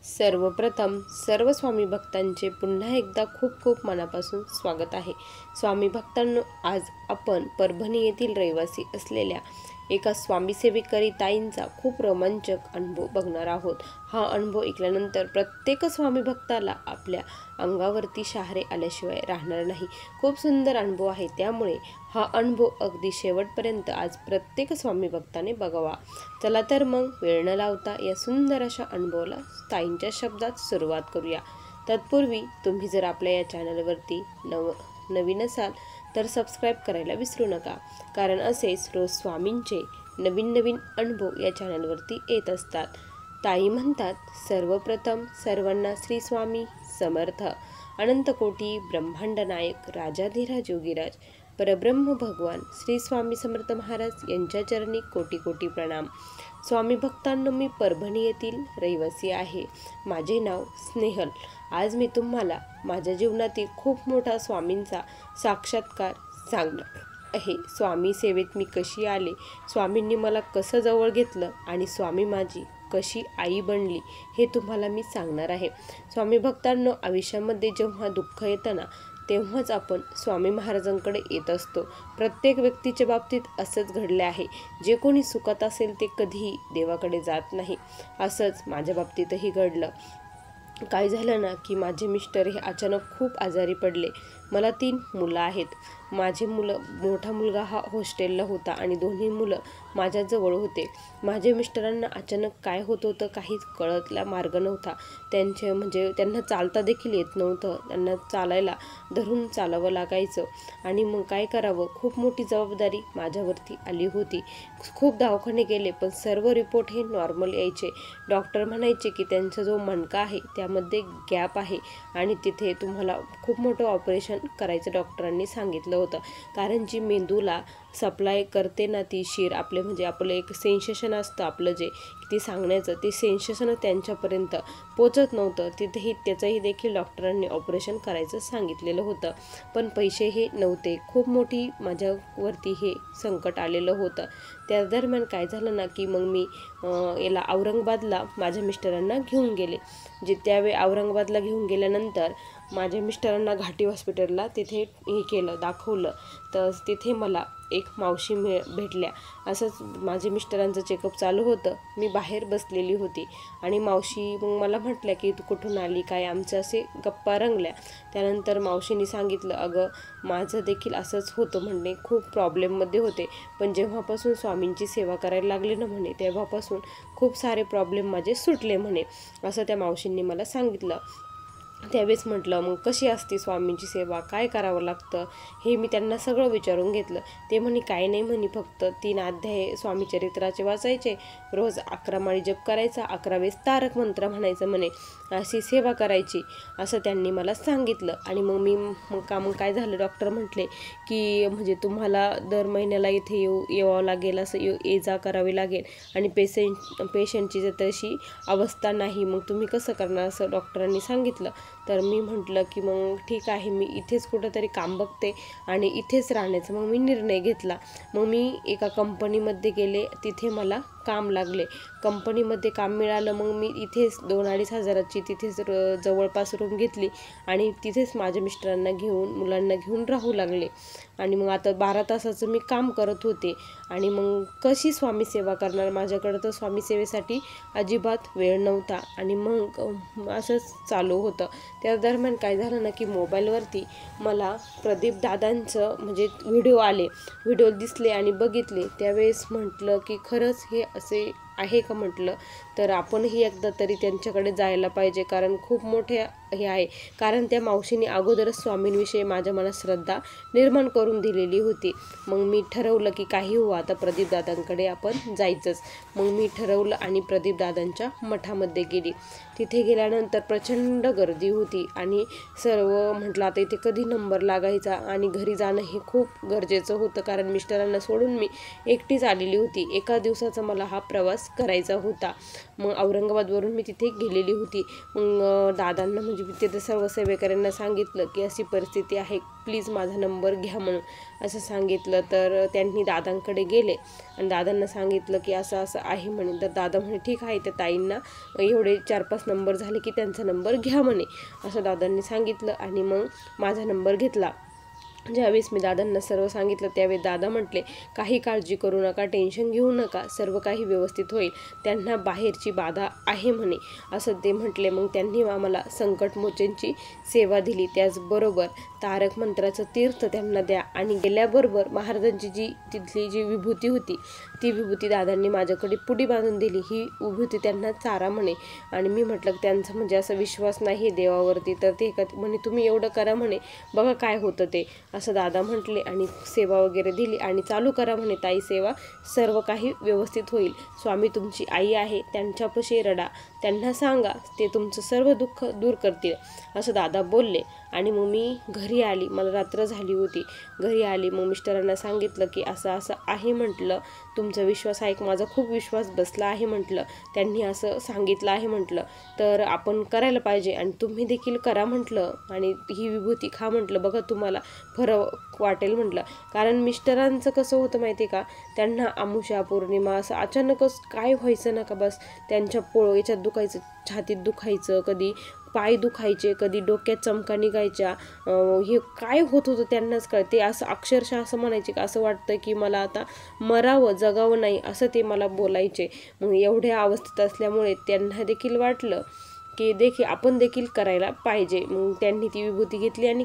सर्वप्रथम सर्व स्वामी भक्तांचे पुन्हा एकदा खूप खूप मनापासून स्वागत आहे। स्वामी भक्तांनो, आज आपण परभणी येथील रहिवासी असलेल्या एका स्वामी सेवेकरी ताईंचा खूप रोमांचक अनुभव बघणार आहोत। हा अनुभव ऐकल्यानंतर प्रत्येक स्वामी भक्ताला आपल्या अंगावरती शहारे आल्याशिवाय राहणार नाही। खूप सुंदर अनुभव आहे, त्यामुळे हा अनुभव अगदी शेवटपर्यंत आज प्रत्येक स्वामी भक्ताने बघावा। चला तर मग वेळ न लावता या सुंदर अशा अनुभवाला ताईंच्या शब्दात सुरुवात करूया। तत्पूर्वी तुम्ही जर आपल्या या चॅनलवरती नवीन असाल तर सबस्क्राइब करायला विसरू नका, कारण असेच रोज स्वामींचे नवीन नवीन अनुभव या चॅनलवरती येत असतात। ताई म्हणतात, सर्वप्रथम सर्वांना श्री स्वामी समर्थ। अनंतकोटी ब्रह्मांड नायक राजाधिराज योगीराज परब्रह्म भगवान श्री स्वामी समर्थ महाराज यांच्या चरणी कोटी कोटी प्रणाम। स्वामी भक्तांनो, मी परभणी येथील रहिवासी आहे। माझे नाव स्नेहल। आज मी तुम्हाला माझ्या जीवनातील खूप मोठा स्वामींचा साक्षात्कार सांगणार आहे। स्वामी सेवेत मी कशी आले, स्वामींनी मला कसं जवळ घेतलं आणि स्वामी माझी कशी आई बनली हे तुम्हाला मी सांगणार आहे। स्वामी भक्तांनो, आयुष्यामध्ये जेव्हा दुःख येतं ना, तेव्हाच आपण स्वामी महाराजांकडे येत असतो। प्रत्येक व्यक्तीच्या बाबतीत असंच घडले आहे। जे कोणी सुखात असेल ते कधीही देवाकडे जात नाही। असंच माझ्या बाबतीतही घडलं। काय झालं ना की माझे मिस्टर हे अचानक खूप आजारी पडले। मला 3 मुलं आहेत। माझे मोठा मुलगा हा हॉस्टेलला होता आणि दोन्ही मुलं माझ्याजवळ होते। माझे मिस्टरांना अचानक काय होत होतं काहीच कळतला मार्ग नव्हता। त्यांना चालता देखील येत नव्हतं। त्यांना चालायला धरून चालावं लागायचं आणि मग काय करावं, खूप मोठी जबाबदारी माझ्यावरती आली होती। खूप दवाखाने केले, पण सर्व रिपोर्ट हे नॉर्मल यायचे। डॉक्टर म्हणायचे की त्यांचा जो मणका आहे त्यामध्ये गॅप आहे आणि तिथे तुम्हाला खूप मोठं ऑपरेशन करायचं डॉक्टरांनी सांगितलं होतं, कारण जी मेंदूला सप्लाय करते ना ती शिर, आपलं एक सेन्सेशन असतं आपलं जे ते सांगण्याचं, ते सेन्सेशन त्यांच्यापर्यंत पोचत नव्हतं। त्याचंही देखील डॉक्टरांनी ऑपरेशन करायचं सांगितलेलं होतं, पण पैसे हे नव्हते। खूप मोठी माझ्यावरती हे संकट आलेलं होतं। त्या दरम्यान काय झालं ना की मग मी औरंगाबादला माझ्या मिस्टरांना घेऊन गेले। त्यावेळी औरंगाबादला घेऊन गेल्यानंतर माझ्या मिस्टरांना घाटी हॉस्पिटलला तिथे दाखवलं, तर तिथे मला एक मावशी भेटल्या। असंच माझे मिस्टरांचं चेकअप चालू होतं। मी बाहेर बसलेली होती आणि मावशी मग मला म्हटल्या की तू कुठून आली काय, आमचं असे गप्पा रंगल्या। त्यानंतर मावशीने सांगितलं, अगं माझं देखील असंच होतं म्हणे, खूप प्रॉब्लेममध्ये होते, पण जेव्हापासून स्वामींची सेवा करायला लागले ना म्हणे, तेव्हापासून खूप सारे प्रॉब्लेम माझे सुटले म्हणे, असं त्या मावशींनी मला सांगितलं। त्यावेळेस म्हटलं, मग कशी असते स्वामींची सेवा, काय करावं लागतं हे मी त्यांना सगळं विचारून घेतलं। ते म्हणे काही नाही म्हणे, फक्त 3 अध्याय स्वामी चरित्राचे वाचायचे, रोज 11 माळी जप करायचा, 11 वेळेस तारक मंत्र म्हणायचं म्हणे, अशी सेवा करायची, असं त्यांनी मला सांगितलं। आणि मग काय झालं, डॉक्टर म्हटले की तुम्हाला दर महिन्याला इथे यावं लागेल, असं ये जा करावी लागेल आणि पेशंटची जर तशी अवस्था नाही, मग तुम्ही कसं करणार, असं डॉक्टरांनी सांगितलं। तर मी म्हटलं की मग ठीक आहे, मी इथेच कुठंतरी काम बघते आणि इथेच राहण्याचा मग मी निर्णय घेतला। मग मी एका कंपनीमध्ये गेले, तिथे मला काम लागले, कंपनीमध्ये काम मिळालं। मग मी इथेच 2-2.5 हजाराची तिथेच जवळपास रूम घेतली आणि तिथेच माझ्या मिस्टरांना घेऊन मुलांना घेऊन राहू लागले। आणि मग आता 12 तासाचं मी काम करत होते आणि मग कशी स्वामी सेवा करणार, माझ्याकडं तर स्वामी सेवेसाठी अजिबात वेळ नव्हता आणि मग असंच चालू होतं। त्या दरम्यान काय झालं ना की मोबाईलवरती मला प्रदीप दादांचं व्हिडिओ दिसले आणि बघितले। त्यावेळेस म्हटलं की खरंच हे असे आहे का म्हटलं, तर आपणही एकदा तरी त्यांच्याकडे जायला पाहिजे, कारण खूप मोठे हे आहे। कारण त्या मावशीने अगोदरच स्वामींविषयी माझ्या मनात श्रद्धा निर्माण करून दिलेली होती। मग मी ठरवलं की काही हो, आता प्रदीप दादांकडे आपण जायचंच। मग मी ठरवलं आणि प्रदीप दादांच्या मठामध्ये गेली। तिथे गेल्यानंतर प्रचंड गर्दी होती आणि म्हटलं आता इथे कधी नंबर लागायचा आणि घरी जाणं हे खूप गरजेचं होतं, कारण मिस्टरांना सोडून मी एकटीच आलेली होती। एका दिवसाचा मला हा प्रवास प्रवास करायचा होता. मग औरंगाबादवरून मी तिथे गेलेली होती. मग दादांना म्हणजे मी तिथे सर्व सेवेकऱ्यांना सांगितलं की अशी परिस्थिती आहे, प्लीज माझा नंबर घ्या म्हणून असं सांगितलं. तर त्यांनी दादांकडे गेले आणि दादांना सांगितलं की असं असं आहे म्हणे. तर दादा म्हणे ठीक आहे, त्या ताईंना एवढे 4-5 नंबर झाले की त्यांचा नंबर घ्या म्हणे असं दादांनी सांगितलं. आणि मग माझा नंबर घेतला. ज्यावेळेस मी दादांना सर्व सांगितलं त्यावेळेस दादा म्हटले, काही काळजी करू नका, टेन्शन घेऊ नका, सर्व काही व्यवस्थित होईल, त्यांना बाहेरची बाधा आहे म्हणे असं ते म्हटले. मग त्यांनी आम्हाला संकटमोचनची सेवा दिली. त्याचबरोबर तारक मंत्राचं तीर्थ त्यांना द्या आणि गेल्याबरोबर महाराजांची तिथली जी विभूती होती ती विभूती दादांनी माझ्याकडे पुडी बांधून दिली. ही विभूती त्यांना चारा म्हणे. आणि मी म्हटलं त्यांचा म्हणजे असा विश्वास नाही देवावरती, तर ते म्हणे तुम्ही एवढं करा म्हणे, बघा काय होतं ते असं दादा म्हटले. आणि सेवा वगैरे दिली आणि चालू करा म्हणे ताई सेवा, सर्व काही व्यवस्थित होईल. स्वामी तुमची आई आहे, त्यांच्यापाशी रडा, त्यांना सांगा, ते तुमचं सर्व दुःख दूर करतील असं दादा बोलले. आणि मग मी घरी आली, मला रात्र झाली होती. घरी आली, मग मिस्टरांना सांगितलं की असं असं आहे म्हटलं, तुमचा विश्वास आहे, माझा खूप विश्वास बसला आहे म्हटलं, त्यांनी असं सांगितलं आहे म्हटलं, तर आपण करायला पाहिजे आणि तुम्ही देखील करा म्हटलं आणि ही विभूती खा म्हटलं, बघा तुम्हाला फरक वाटेल म्हटलं. कारण मिस्टरांचं कसं होतं माहिती आहे का, त्यांना अमावस्या पौर्णिमा असं अचानकच काय व्हायचं ना का बस त्यांच्या याच्यात दुखायचं, छातीत दुखायचं, कधी पाय दुखायचे, कधी डोक्यात चमका निघायच्या, हे काय होत होतं त्यांनाच कळते. असं अक्षरशः असं म्हणायचे का असं वाटतं की मला आता मरावं, जगावं नाही असं ते मला बोलायचे. मग एवढ्या अवस्थेत असल्यामुळे त्यांना देखील वाटलं की आपण देखील करायला पाहिजे. मग त्यांनी ती विभूती घेतली आणि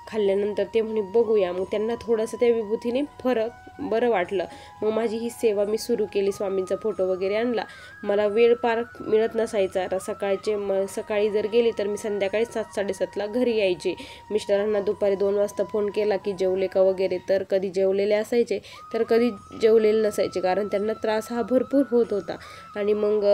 खाल्ल्यानंतर ते म्हणे बघूया. मग त्यांना थोडंसं त्या विभूतीने बरं वाटलं. मग माझी ही सेवा मी सुरू केली. स्वामींचा फोटो वगैरे आणला. मला वेळ पार मिळत नसायचा. सकाळी जर गेली तर मी संध्याकाळी 7-7:30ला घरी यायचे. मिस्टरांना दुपारी 2 वाजता फोन केला की जेवले का वगैरे, तर कधी जेवलेले असायचे तर कधी जेवलेले नसायचे, कारण त्यांना त्रास हा भरपूर होत होता. आणि मग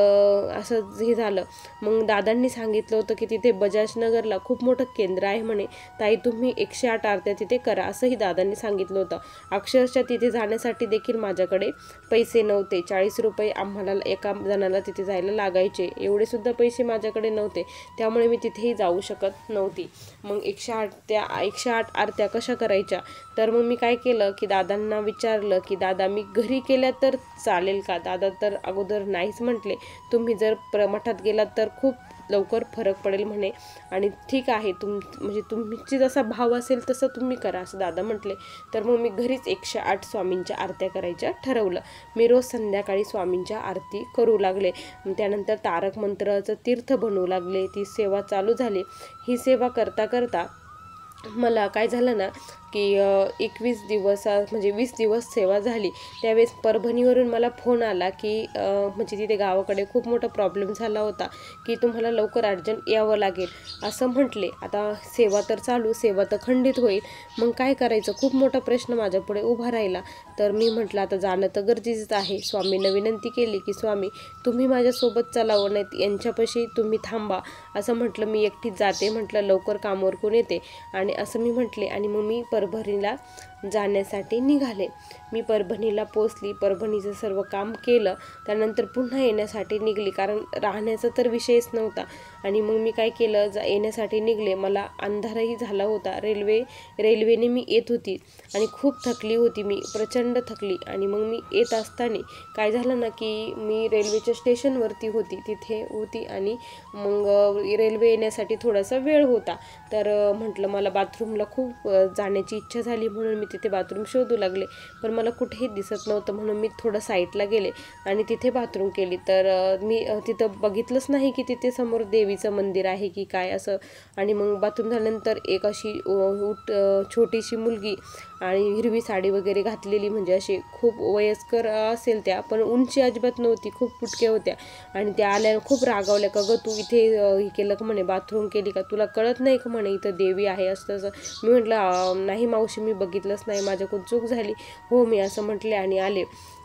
असं हे झालं. मग दादांनी सांगितलं होतं की तिथे बजाजनगरला खूप मोठं केंद्र आहे म्हणे, ताई तुम्ही 108 आरत्या तिथे करा असंही दादांनी सांगितलं होतं. अक्षरशः तिथे जाण्यासाठी देखील माझ्याकडे पैसे नव्हते. 40 रुपये आम्हाला एका जणाला तिथे जायला लागायचे, एवढे सुद्धा पैसे माझ्याकडे नव्हते, त्यामुळे मी तिथेही जाऊ शकत नव्हती. मग 108 आरत्या कशा करायच्या, तर मग मी काय केलं की दादांना विचारलं की दादा मी घरी केल्या तर चालेल का. दादा तर अगोदर नाहीच म्हटले, तुम्ही जर मठात गेलात तर खूप लवकर फरक पडेल म्हणे आणि ठीक आहे म्हणजे तुमची जसा भाव असेल तसं तुम्ही करा असं दादा म्हटले. तर मग मी घरीच 108 स्वामींच्या आरत्या करायच्या ठरवलं. मी रोज संध्याकाळी स्वामींच्या आरती करू लागले. त्यानंतर तारक मंत्राचं तीर्थ बनवू लागले. ती सेवा चालू झाली. ही सेवा करता करता मला काय झालं ना की 21 दिवस म्हणजे 20 दिवस सेवा झाली. त्यावेळेस परभणीवरून मला फोन आला की म्हणजे तिथे गावाकडे खूप मोठा प्रॉब्लेम झाला होता की तुम्हाला लवकर अर्जंट यावं लागेल असं म्हटले. आता सेवा तर चालू, सेवा तर खंडित होईल, मग काय करायचं, खूप मोठा प्रश्न माझ्यापुढे उभा राहिला. तर मी म्हटलं आता जाणं तर गरजेचंच आहे. स्वामींना विनंती केली की स्वामी तुम्ही माझ्यासोबत चलावं, नाहीत यांच्यापाशी तुम्ही थांबा असं म्हटलं. मी एकटीच जाते म्हटलं, लवकर कामावर कोण येते आणि असं मी म्हटले. आणि मग मी परभणीला जाण्यासाठी निघाले. मी परभणीला पोचली, परभणीचं सर्व काम केलं, त्यानंतर पुन्हा येण्यासाठी निघली, कारण राहण्याचा तर विषयच नव्हता. आणि मग मी काय केलं, येण्यासाठी निघले. मला अंधारही झाला होता. रेल्वेने मी येत होती आणि खूप थकली होती मी, प्रचंड थकली. आणि मग मी येत असताना काय झालं ना की मी रेल्वेच्या स्टेशनवरती तिथे होती आणि मग रेल्वे येण्यासाठी थोडासा वेळ होता. तर म्हटलं मला बाथरूमला खूप जाण्याची इच्छा झाली, म्हणून मी तिथे बाथरूम शोधू लागले, पण मला कुठेही दिसत नव्हतं. म्हणून मी थोडं साईडला गेले आणि तिथे बाथरूम केली. तर मी तिथं बघितलंच नाही की तिथे समोर देवीचं मंदिर आहे की काय असं. आणि मग बाथरूम झाल्यानंतर एक अशी छोटीशी मुलगी आणि हिरवी साडी वगैरे घातलेली, म्हणजे अशी खूप वयस्कर असेल त्या, पण उंची अजिबात नव्हती, खूप फुटक्या होत्या. आणि त्या आल्या, खूप रागावल्या, का गं तू इथे हे केलं का म्हणे, बाथरूम केली का, तुला कळत नाही का म्हणे इथं देवी आहे असं तसं. मी म्हटलं नाही मावशी मी बघितलंच नाही, माझ्याकडून चूक झाली, हो मी असं म्हटले आणि आले.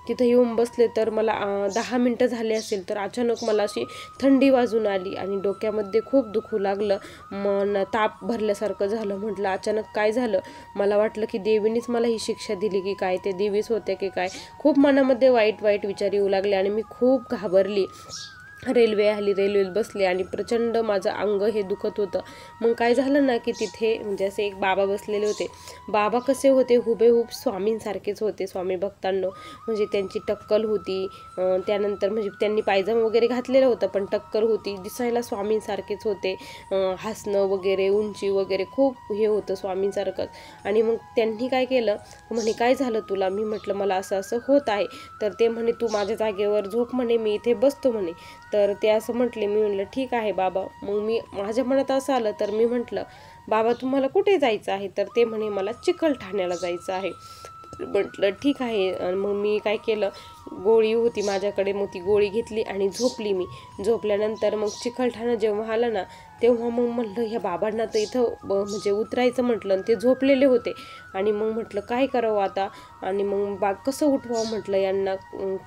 तिथं येऊन बसले तर मला 10 मिनटं झाले असेल तर अचानक मला अशी थंडी वाजून आली आणि डोक्यामध्ये खूप दुखू लागलं, मन ताप भरल्यासारखं झालं. म्हटलं अचानक काय झालं? मला वाटलं की देवीनेच मला ही शिक्षा दिली की काय, ते देवीच होते की काय. खूप मनामध्ये वाईट वाईट विचार येऊ लागले आणि मी खूप घाबरली. रेल्वे आली, रेल्वेत बसले आणि प्रचंड माझं अंग हे दुखत होतं. मग काय झालं ना की तिथे म्हणजे असे एक बाबा बसलेले होते. बाबा कसे होते? हुबेहूब स्वामींसारखेच होते. स्वामी भक्तांनो, म्हणजे त्यांची टक्कल होती, त्यानंतर म्हणजे त्यांनी पायजमा वगैरे घातलेलं होतं पण टक्कल होती, दिसायला स्वामींसारखेच होते. हसणं वगैरे, उंची वगैरे खूप हे होतं स्वामींसारखंच. आणि मग त्यांनी काय केलं, म्हणे काय झालं तुला? मी म्हटलं मला असं असं होत आहे. तर ते म्हणे तू माझ्या जागेवर झोप म्हणे, मी इथे बसतो म्हणे. तर ते असं म्हटले. मी म्हटलं ठीक आहे बाबा. मग माझ्या मनात असं आलं तर मी म्हटलं बाबा तुम्हाला कुठे जायचं आहे? तर ते म्हणे मला चिकलठाण्याला जायचं आहे. म्हटलं ठीक आहे. आणि मग मी काय केलं, गोळी होती माझ्याकडे, मग ती गोळी घेतली आणि झोपली. मी झोपल्यानंतर मग चिकलठाणा जेव्हा आलं ना तेव्हा मग म्हटलं ह्या बाबांना तर इथं म्हणजे उतरायचं म्हटलं आणि ते झोपलेले होते. आणि मग म्हटलं काय करावं आता, आणि मग कसं उठवावं म्हटलं यांना.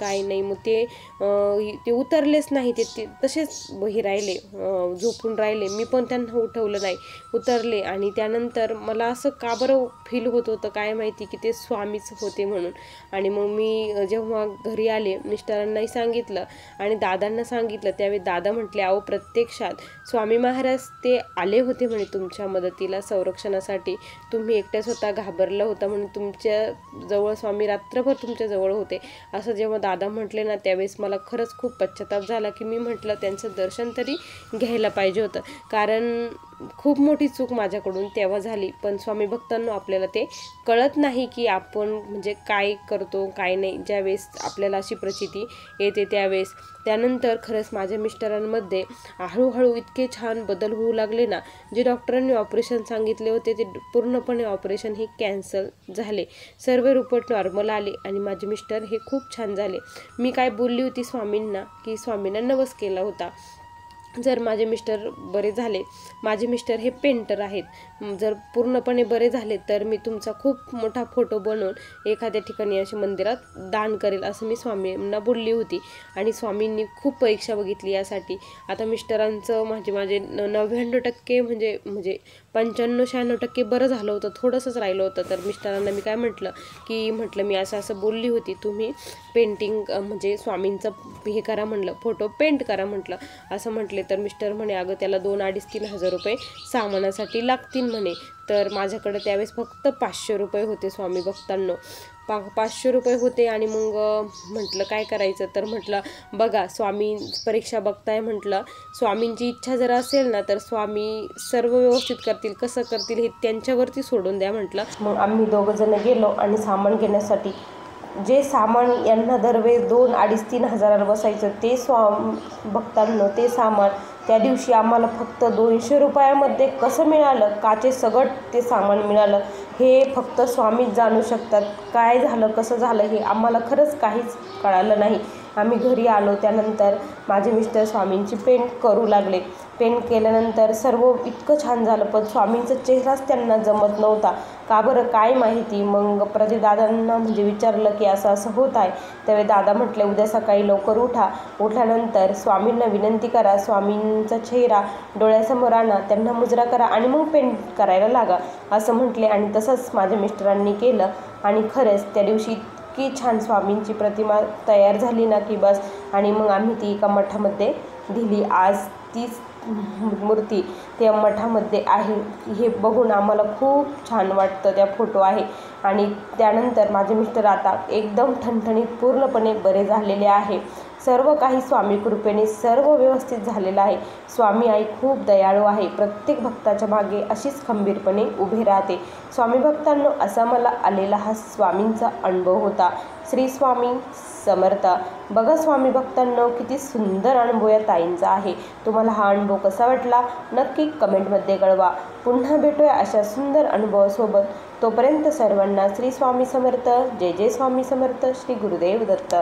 काय नाही, मग ते उतरलेच नाही, ते तसेच हे राहिले, झोपून राहिले. मी पण त्यांना उठवलं नाही, उतरले. आणि त्यानंतर मला असं का बरं फील होत होतं काय माहिती की ते स्वामीच होते म्हणून. आणि मग मी जेव्हा घरी आले मिस्टरांनाही सांगितलं आणि दादांना सांगितलं. त्यावेळी दादा म्हटले अहो प्रत्यक्षात स्वामी महाराज ते आले होते म्हणे तुमच्या मदतीला, संरक्षणासाठी. तुम्ही एकट्या स्वतः घाबरला होता म्हणून तुमच्या जवळ स्वामी रात्रभर तुमच्या जवळ होते, असं जेव्हा दादा म्हटले ना त्यावेळेस मला खरंच खूप पश्चाताप झाला की मी म्हटलं त्यांचं दर्शन तरी घ्यायला पाहिजे होतं. कारण खूप मोठी चूक माझ्याकडून तेव्हा झाली. पण स्वामी भक्तांनो, आपल्याला ते कळत नाही की आपण म्हणजे काय करतो काय नाही, ज्यावेळेस आपल्याला अशी प्रचिती येते त्यावेळेस. त्यानंतर खरंच माझ्या मिस्टरांमध्ये हळूहळू इतके छान बदल होऊ लागले ना. जे डॉक्टरांनी ऑपरेशन सांगितले होते ते पूर्णपणे ऑपरेशन हे कॅन्सल झाले. सर्व रिपोर्ट नॉर्मल आले आणि माझे मिस्टर हे खूप छान झाले. मी काय बोलली होती स्वामींना की स्वामींना नवस केला होता, जर माझे मिस्टर बरे झाले, माझे मिस्टर हे पेंटर आहेत, जर पूर्णपणे बरे झाले तर मी तुमचा खूप मोठा फोटो बनवून एखाद्या ठिकाणी अशी मंदिरात दान करेल, असं मी स्वामींना बोलली होती. आणि स्वामींनी खूप परीक्षा बघितली यासाठी. आता मिस्टरांचं माझे 99% म्हणजे 95-96% बरं झालं होतं, थोडंसंच राहिलं होतं. तर मिस्टरांना मी काय म्हटलं मी असं बोलली होती, तुम्ही पेंटिंग म्हणजे स्वामींचं हे करा म्हटलं, फोटो पेंट करा म्हटलं, असं म्हटले. तर मिस्टर म्हणे अगं त्याला 2-2.5-3 हजार रुपये सामानासाठी लागतील म्हणे. तर माझ्याकडे त्यावेळेस फक्त 500 रुपये होते स्वामी भक्तांनो, 500 रुपये होते. आणि मग म्हटलं काय करायचं, तर म्हटलं बघा स्वामी परीक्षा बघताय, म्हटलं स्वामींची इच्छा जर असेल ना तर स्वामी सर्व व्यवस्थित करतील, कसं करतील हे त्यांच्यावरती सोडून द्या म्हटलं. मग आम्ही दोघं जण गेलो आणि सामान घेण्यासाठी. जे सामान यांना दरवेळेस 2-2.5-3 हजाराला बसायचं ते भक्तांनो ते सामान त्या दिवशी आम्हाला फक्त 200 रुपयामध्ये कसं मिळालं, काचे सगट ते सामान मिळालं, हे फक्त स्वामीच जाणू शकतात. काय झालं कसं झालं हे आम्हाला खरंच काहीच कळालं नाही. आम्ही घरी आलो त्यानंतर माझे मिस्टर स्वामींची पेंट करू लागले. पेंट केल्यानंतर सर्व इतकं छान झालं, पण स्वामींचा चेहराच त्यांना जमत नव्हता, का बरं काय माहिती. मग प्रति दादांना म्हणजे विचारलं की असं असं होत आहे. त्यावेळी दादा म्हटले उद्या सकाळी लवकर उठल्यानंतर स्वामींना विनंती करा, स्वामींचा चेहरा डोळ्यासमोर आणा, त्यांना मुजरा करा आणि मग पेंट करायला लागा, असं म्हटले. आणि तसंच माझ्या मिस्टरांनी केलं आणि खरंच त्या दिवशी इतकी छान स्वामींची प्रतिमा तयार झाली ना की बस. आणि मग आम्ही ती एका मठामध्ये दिली. आज तीच मूर्ती त्या मठामध्ये आहे. हे बघून आम्हाला खूप छान वाटतं, त्या फोटो आहे. आणि त्यानंतर माझे मिस्टर आता एकदम ठणठणीत पूर्णपणे बरे झालेले आहे. सर्व काही स्वामी कृपेने सर्व व्यवस्थित झालेलं आहे. स्वामी आई खूप दयाळू आहे, प्रत्येक भक्ताच्या मागे अशीच खंबीरपणे उभे राहते. स्वामी भक्तांनो, असा मला आलेला हा स्वामींचा अनुभव होता. श्री स्वामी समर्थ. बघा स्वामी भक्तांनो, किती सुंदर अनुभव या ताईंचा आहे. तुम्हाला हा अनुभव कसा वाटला नक्की कमेंटमध्ये कळवा. पुन्हा भेटूया अशा सुंदर अनुभवासोबत. तोपर्यंत सर्वांना श्री स्वामी समर्थ. जय जय स्वामी समर्थ. श्री गुरुदेव दत्त.